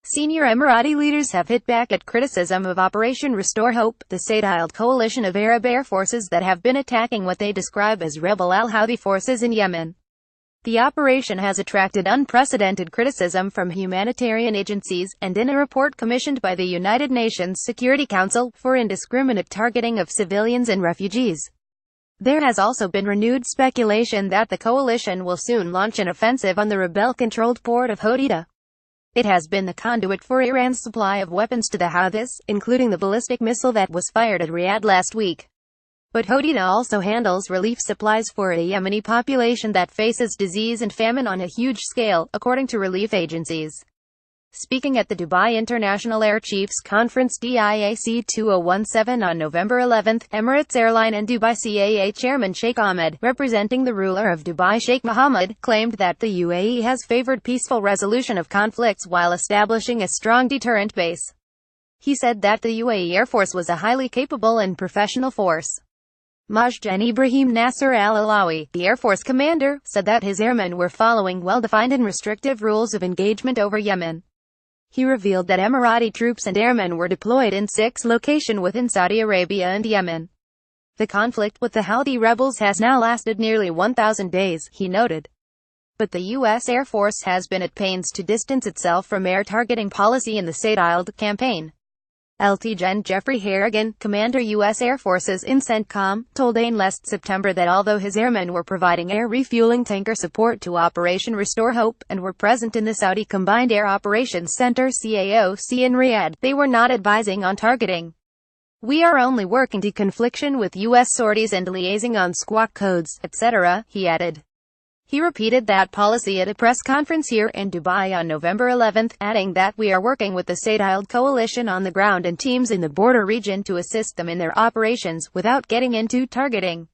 Senior Emirati leaders have hit back at criticism of Operation Restore Hope, the Saudiled coalition of Arab air forces that have been attacking what they describe as rebel al-Houthi forces in Yemen. The operation has attracted unprecedented criticism from humanitarian agencies, and in a report commissioned by the United Nations Security Council, for indiscriminate targeting of civilians and refugees. There has also been renewed speculation that the coalition will soon launch an offensive on the rebel-controlled port of Saudiled. It has been the conduit for Iran's supply of weapons to the Houthis, including the ballistic missile that was fired at Riyadh last week. But Saudiled also handles relief supplies for a Yemeni population that faces disease and famine on a huge scale, according to relief agencies. Speaking at the Dubai International Air Chiefs Conference DIAC 2017 on November 11, Emirates Airline and Dubai CAA Chairman Sheikh Ahmed, representing the ruler of Dubai Sheikh Mohammed, claimed that the UAE has favored peaceful resolution of conflicts while establishing a strong deterrent base. He said that the UAE Air Force was a highly capable and professional force. Majid Ibrahim Nasser al-Alawi, the Air Force commander, said that his airmen were following well-defined and restrictive rules of engagement over Yemen. He revealed that Emirati troops and airmen were deployed in 6 locations within Saudi Arabia and Yemen. The conflict with the Houthi rebels has now lasted nearly 1,000 days, he noted. But the U.S. Air Force has been at pains to distance itself from air targeting policy in the Saudiled campaign. Lt. Gen. Jeffrey Harrigan, Commander U.S. Air Forces in CENTCOM, told AIN last September that although his airmen were providing air refueling tanker support to Operation Restore Hope, and were present in the Saudi Combined Air Operations Center (CAOC) in Riyadh, they were not advising on targeting. "We are only working to confliction with U.S. sorties and liaising on squawk codes, etc.," he added. He repeated that policy at a press conference here in Dubai on November 11, adding that we are working with the Saudiled coalition on the ground and teams in the border region to assist them in their operations, without getting into targeting.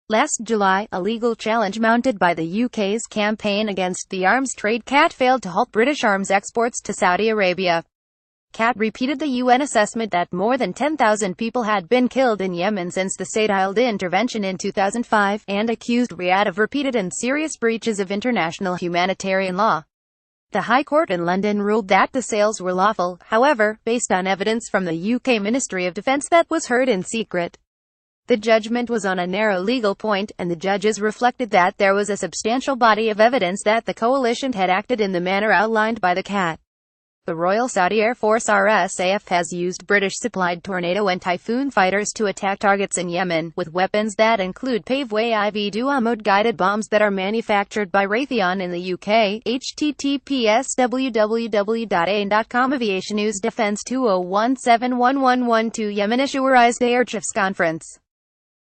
Last July, a legal challenge mounted by the UK's campaign against the arms trade CAT failed to halt British arms exports to Saudi Arabia. CAT repeated the UN assessment that more than 10,000 people had been killed in Yemen since the Saudiled intervention in 2005, and accused Riyadh of repeated and serious breaches of international humanitarian law. The High Court in London ruled that the sales were lawful, however, based on evidence from the UK Ministry of Defence that was heard in secret. The judgment was on a narrow legal point, and the judges reflected that there was a substantial body of evidence that the coalition had acted in the manner outlined by the CAT. The Royal Saudi Air Force RSAF has used British-supplied Tornado and Typhoon fighters to attack targets in Yemen, with weapons that include Paveway IV dual mode guided bombs that are manufactured by Raytheon in the UK. https://www.ain.com Aviation News Defense 2017-1112 Yemen Issuerized Air Chiefs Conference.